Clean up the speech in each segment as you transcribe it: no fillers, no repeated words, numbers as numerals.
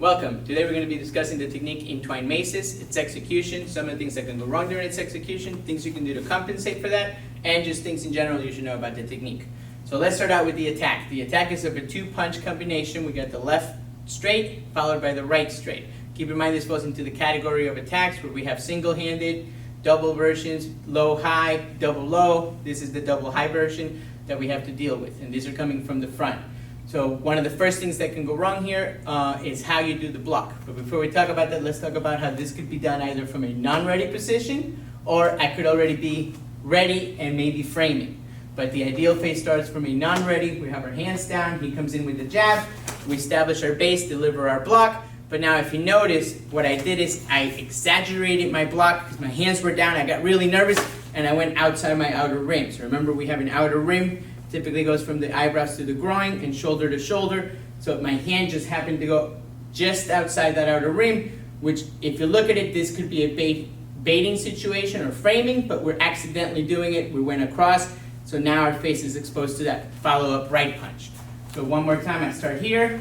Welcome. Today we're going to be discussing the technique Entwined Maces, its execution, some of the things that can go wrong during its execution, things you can do to compensate for that, and just things in general you should know about the technique. So let's start out with the attack. The attack is of a two-punch combination. We got the left straight followed by the right straight. Keep in mind this falls into the category of attacks where we have single-handed, double versions, low-high, double-low. This is the double-high version that we have to deal with, and these are coming from the front. So one of the first things that can go wrong here is how you do the block. But before we talk about that, let's talk about how this could be done either from a non-ready position or I could already be ready and maybe framing. But the ideal phase starts from a non-ready. We have our hands down, he comes in with the jab, we establish our base, deliver our block. But now if you notice, what I did is I exaggerated my block because my hands were down, I got really nervous, and I went outside my outer rim. So remember, we have an outer rim. Typically goes from the eyebrows to the groin and shoulder to shoulder. So my hand just happened to go just outside that outer rim, which if you look at it, this could be a baiting situation or framing, but we're accidentally doing it. We went across, so now our face is exposed to that follow-up right punch. So one more time, I start here.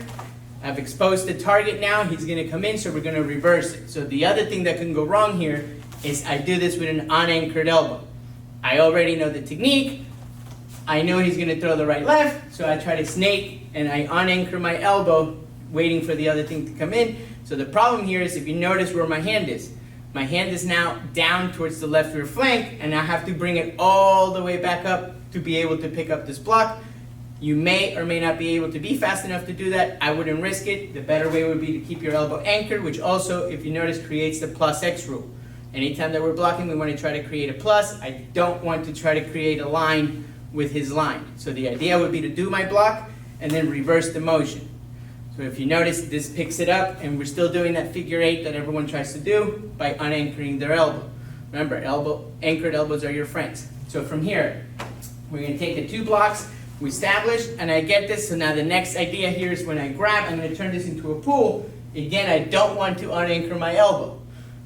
I've exposed the target now. He's gonna come in, so we're gonna reverse it. So the other thing that can go wrong here is I do this with an unanchored elbow. I already know the technique. I know he's going to throw the right left, so I try to snake and I unanchor my elbow, waiting for the other thing to come in. So the problem here is if you notice where my hand is now down towards the left rear flank, and I have to bring it all the way back up to be able to pick up this block. You may or may not be able to be fast enough to do that. I wouldn't risk it. The better way would be to keep your elbow anchored, which also, if you notice, creates the plus X rule. Anytime that we're blocking, we want to try to create a plus. I don't want to try to create a line with his line. So the idea would be to do my block and then reverse the motion. So if you notice, this picks it up and we're still doing that figure eight that everyone tries to do by unanchoring their elbow. Remember, anchored elbows are your friends. So from here, we're going to take the two blocks we established, and I get this. So now the next idea here is when I grab, I'm going to turn this into a pull. Again, I don't want to unanchor my elbow.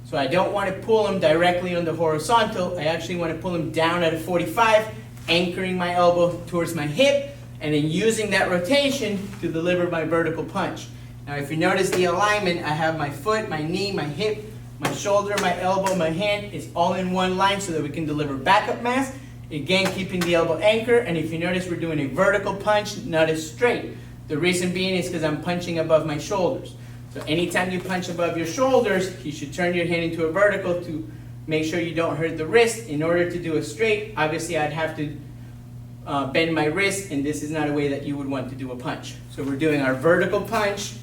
So I don't want to pull him directly on the horizontal. I actually want to pull him down at a 45, anchoring my elbow towards my hip, and then using that rotation to deliver my vertical punch. Now if you notice the alignment, I have my foot, my knee, my hip, my shoulder, my elbow, my hand is all in one line so that we can deliver backup mass. Again, keeping the elbow anchor, and if you notice, we're doing a vertical punch, not a straight. The reason being is because I'm punching above my shoulders. So anytime you punch above your shoulders, you should turn your hand into a vertical to make sure you don't hurt the wrist. In order to do a straight, obviously I'd have to bend my wrist, and this is not a way that you would want to do a punch. So we're doing our vertical punch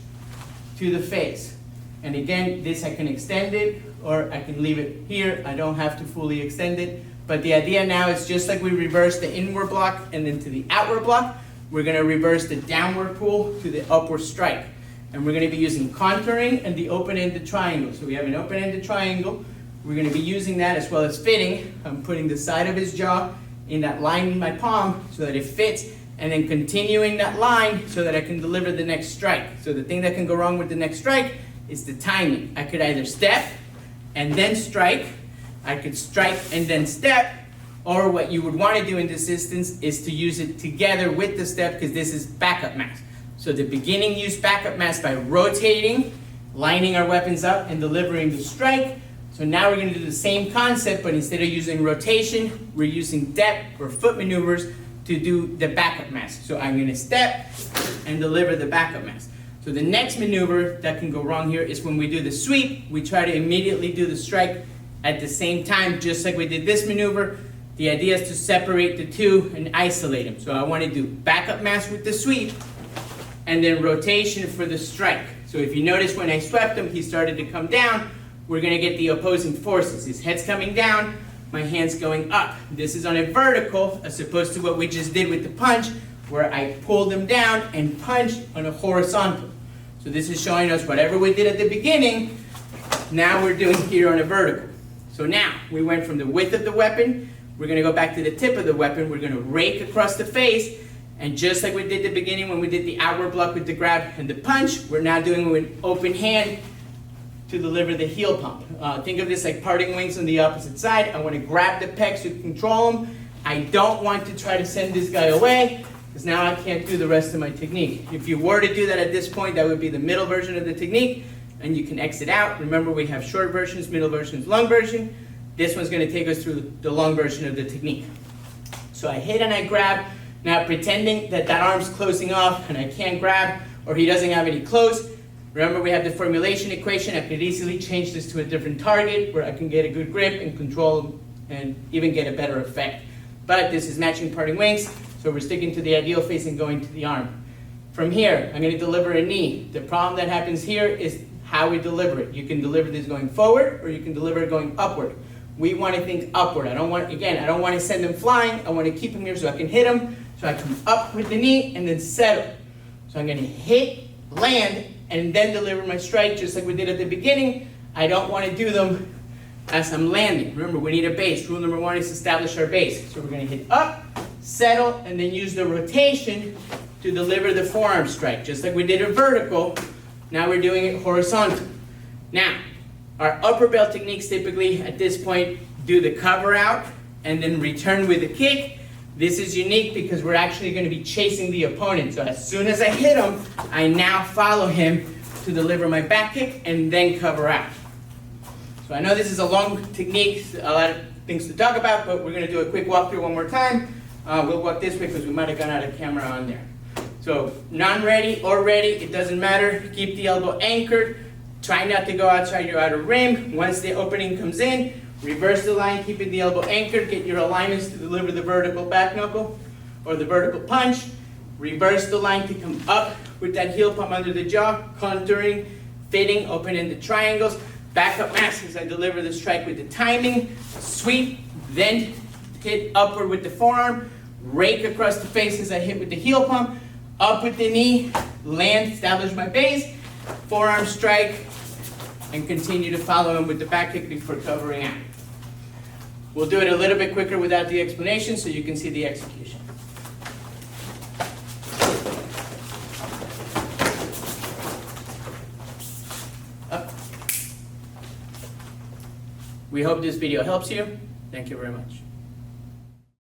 to the face. And again, this I can extend it, or I can leave it here. I don't have to fully extend it. But the idea now is just like we reverse the inward block and then to the outward block, we're gonna reverse the downward pull to the upward strike. And we're gonna be using contouring and the open-ended triangle. So we have an open-ended triangle. We're going to be using that as well as fitting. I'm putting the side of his jaw in that line in my palm so that it fits, and then continuing that line so that I can deliver the next strike. So the thing that can go wrong with the next strike is the timing. I could either step and then strike, I could strike and then step, or what you would want to do in this instance is to use it together with the step, because this is backup mass. So the beginning use backup mass by rotating, lining our weapons up, and delivering the strike. So now we're going to do the same concept, but instead of using rotation, we're using depth or foot maneuvers to do the backup mass. So I'm going to step and deliver the backup mass. So the next maneuver that can go wrong here is when we do the sweep, we try to immediately do the strike at the same time, just like we did this maneuver. The idea is to separate the two and isolate them. So I want to do backup mass with the sweep and then rotation for the strike. So if you notice when I swept him, he started to come down. We're going to get the opposing forces. His head's coming down, my hand's going up. This is on a vertical as opposed to what we just did with the punch, where I pulled him down and punched on a horizontal. So this is showing us whatever we did at the beginning, now we're doing here on a vertical. So now we went from the width of the weapon, we're going to go back to the tip of the weapon, we're going to rake across the face, and just like we did at the beginning when we did the outward block with the grab and the punch, we're now doing with an open hand to deliver the heel pump. Think of this like parting wings on the opposite side. I want to grab the pecs to control him. I don't want to try to send this guy away. because now I can't do the rest of my technique. If you were to do that at this point, that would be the middle version of the technique, and you can exit out. Remember, we have short versions, middle versions, long version. This one's going to take us through the long version of the technique. So I hit and I grab, now pretending that that arm's closing off and I can't grab, or he doesn't have any close. Remember, we have the formulation equation. I could easily change this to a different target where I can get a good grip and control and even get a better effect. But this is matching parting wings, so we're sticking to the ideal face and going to the arm. From here, I'm going to deliver a knee. The problem that happens here is how we deliver it. You can deliver this going forward, or you can deliver it going upward. We want to think upward. I don't want to send him flying. I want to keep him here so I can hit him. So I come up with the knee and then settle. So I'm going to hit, land, and then deliver my strike just like we did at the beginning. I don't want to do them as I'm landing. Remember, we need a base. Rule number 1 is establish our base. So we're going to hit up, settle, and then use the rotation to deliver the forearm strike. Just like we did a vertical, now we're doing it horizontal. Now, our upper belt techniques typically at this point do the cover out and then return with a kick. This is unique because we're actually going to be chasing the opponent. So as soon as I hit him, I now follow him to deliver my back kick and then cover out. So I know this is a long technique, a lot of things to talk about, but we're going to do a quick walkthrough one more time. We'll walk this way because we might have gone out of camera on there. So non-ready or ready, it doesn't matter. Keep the elbow anchored. Try not to go outside your outer rim. Once the opening comes in, reverse the line, keeping the elbow anchored. Get your alignments to deliver the vertical back knuckle or the vertical punch. Reverse the line to come up with that heel palm under the jaw, contouring, fitting, opening the triangles. Back up mass as I deliver the strike with the timing. Sweep, then hit upward with the forearm. Rake across the face as I hit with the heel palm. Up with the knee, land, establish my base. Forearm strike, and continue to follow him with the back kick before covering out. We'll do it a little bit quicker without the explanation so you can see the execution. Up. We hope this video helps you. Thank you very much.